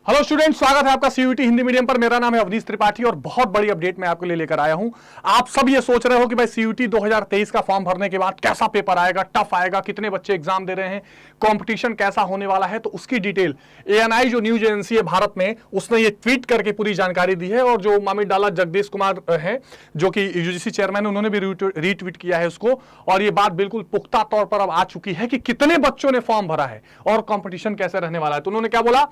Hello student, स्वागत है आपका सीयूईटी हिंदी मीडियम पर। मेरा नाम है अवनीश त्रिपाठी और बहुत बड़ी अपडेट मैं आपके लिए लेकर आया हूं। आप सब ये सोच रहे हो कि भाई सीयूईटी 2023 का फॉर्म भरने के बाद कैसा पेपर आएगा, टफ आएगा, कितने बच्चे एग्जाम दे रहे हैं, कंपटीशन कैसा होने वाला है। तो उसकी डिटेल एएनआई जो न्यूज एजेंसी है भारत में, उसने ये ट्वीट करके पूरी जानकारी दी है। और जो मामित डाला जगदीश कुमार है जो कि यूजीसी चेयरमैन है, उन्होंने भी रीट्वीट किया है उसको। और ये बात बिल्कुल पुख्ता तौर पर अब आ चुकी है कि कितने बच्चों ने फॉर्म भरा है और कॉम्पिटिशन कैसे रहने वाला है। तो उन्होंने क्या बोला,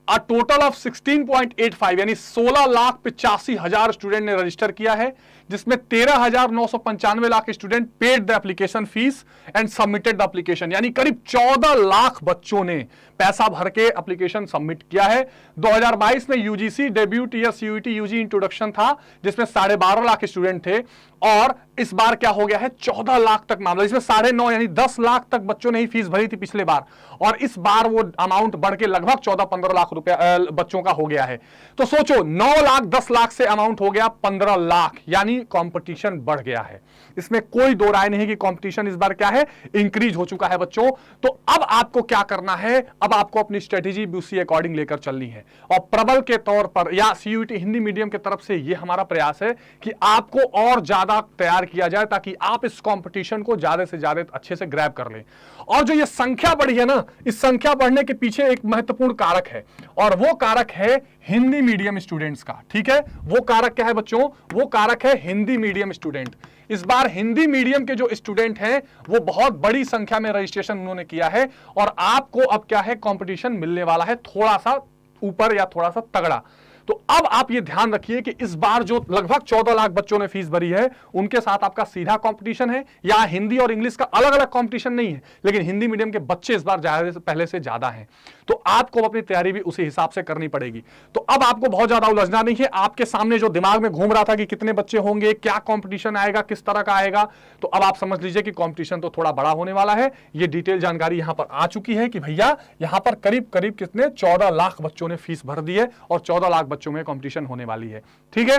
A total of 16.85 यानी 16,85,000 स्टूडेंट ने रजिस्टर किया है, जिसमें 13,995 lakh student paid the application fees and submitted the application, यानी करीब 14 लाख बच्चों ने पैसा भर के एप्लीकेशन सबमिट किया है। 2022 में UGC debut year CUET UG introduction था, जिसमें 12.5 लाख स्टूडेंट थे। और इस बार क्या हो गया है, 14 लाख तक मामला, इसमें 9.5 यानी 10 लाख तक बच्चों ने ही फीस भरी थी पिछले बार। और इस बार वो अमाउंट बढ़ के लगभग 14-15 लाख रुपया बच्चों का हो गया है। तो सोचो, 9 लाख 10 लाख से अमाउंट हो गया 15 लाख, यानी कंपटीशन बढ़ गया है। इसमें कोई दो राय नहीं कि कंपटीशन इस बार क्या है, इंक्रीज हो चुका है बच्चों। तो अब आपको क्या करना है, अब आपको अपनी स्ट्रेटेजी उसी अकॉर्डिंग लेकर चलनी है। और प्रबल के तौर पर या सीयूईटी हिंदी मीडियम की तरफ से यह हमारा प्रयास है कि आपको और ज्यादा तैयार किया जाए, ताकि आप इस कंपटीशन को ज्यादा से ज्यादा अच्छे से ग्रैब कर लें। और जो ये संख्या बढ़ी है ना, इस संख्या बढ़ने के पीछे एक महत्वपूर्ण कारक है, और वो कारक है हिंदी मीडियम स्टूडेंट्स का। ठीक है, वो कारक क्या है बच्चों, वो कारक है हिंदी मीडियम स्टूडेंट। इस बार हिंदी मीडियम के जो स्टूडेंट हैं वो बहुत बड़ी संख्या में रजिस्ट्रेशन उन्होंने किया है। और आपको अब क्या है, कंपटीशन मिलने वाला है थोड़ा सा ऊपर या थोड़ा सा तगड़ा। तो अब आप ये ध्यान रखिए कि इस बार जो लगभग 14 लाख बच्चों ने फीस भरी है, उनके साथ आपका सीधा कंपटीशन है, या हिंदी और इंग्लिश का अलग अलग कंपटीशन नहीं है, लेकिन हिंदी मीडियम के बच्चे इस बार पहले से ज्यादा हैं। तो आपको अपनी तैयारी भी उसी हिसाब से करनी पड़ेगी। तो अब आपको बहुत ज्यादा उलझना नहीं है। आपके सामने जो दिमाग में घूम रहा था कि कितने बच्चे होंगे, क्या कंपटीशन आएगा, किस तरह का आएगा, तो अब आप समझ लीजिए कि कंपटीशन तो थोड़ा बड़ा होने वाला है। ये डिटेल जानकारी यहां पर आ चुकी है कि भैया यहां पर करीब करीब कितने 14 लाख बच्चों ने फीस भर दी है और 14 लाख बच्चों में कंपटीशन होने वाली है। ठीक है,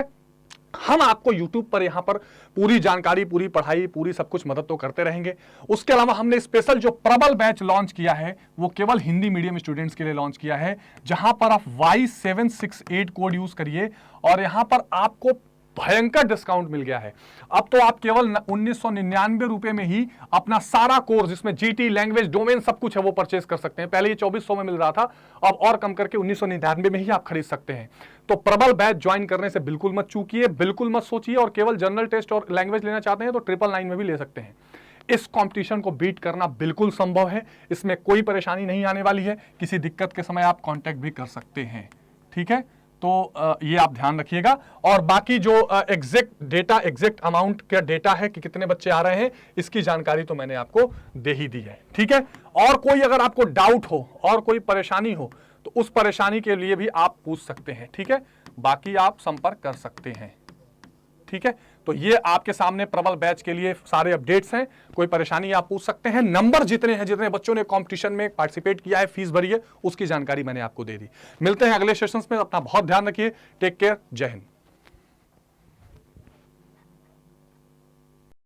हम आपको YouTube पर यहां पर पूरी जानकारी, पूरी पढ़ाई, पूरी सब कुछ मदद तो करते रहेंगे। उसके अलावा हमने स्पेशल जो प्रबल बैच लॉन्च किया है, वो केवल हिंदी मीडियम स्टूडेंट्स के लिए लॉन्च किया है, जहां पर आप Y768 कोड यूज करिए और यहां पर आपको भयंकर डिस्काउंट मिल गया है। अब तो आप केवल 1999 रुपए में ही अपना सारा कोर्स, जिसमें जीटी, लैंग्वेज, डोमेन सब कुछ है, वो परचेज कर सकते हैं। पहले ये 2400 में मिल रहा था, अब और कम करके 1999 में ही आप खरीद सकते हैं। तो प्रबल बैच ज्वाइन करने से बिल्कुल मत चूकिए, बिल्कुल मत सोचिए। और केवल जनरल टेस्ट और लैंग्वेज लेना चाहते हैं तो 999 में भी ले सकते हैं। इस कंपटीशन को बीट करना बिल्कुल संभव है, इसमें कोई परेशानी नहीं आने वाली है। किसी दिक्कत के समय आप कांटेक्ट भी कर सकते हैं। ठीक है, तो ये आप ध्यान रखिएगा। और बाकी जो एग्जैक्ट डेटा, एग्जैक्ट अमाउंट का डेटा है कि कितने बच्चे आ रहे हैं, इसकी जानकारी तो मैंने आपको दे ही दी है। ठीक है, और कोई अगर आपको डाउट हो और कोई परेशानी हो तो उस परेशानी के लिए भी आप पूछ सकते हैं। ठीक है, बाकी आप संपर्क कर सकते हैं। ठीक है, तो ये आपके सामने प्रबल बैच के लिए सारे अपडेट्स हैं। कोई परेशानी आप पूछ सकते हैं। नंबर जितने हैं, जितने बच्चों ने कंपटीशन में पार्टिसिपेट किया है, फीस भरी है, उसकी जानकारी मैंने आपको दे दी। मिलते हैं अगले सेशंस में। अपना बहुत ध्यान रखिए। Take care. जय हिंद।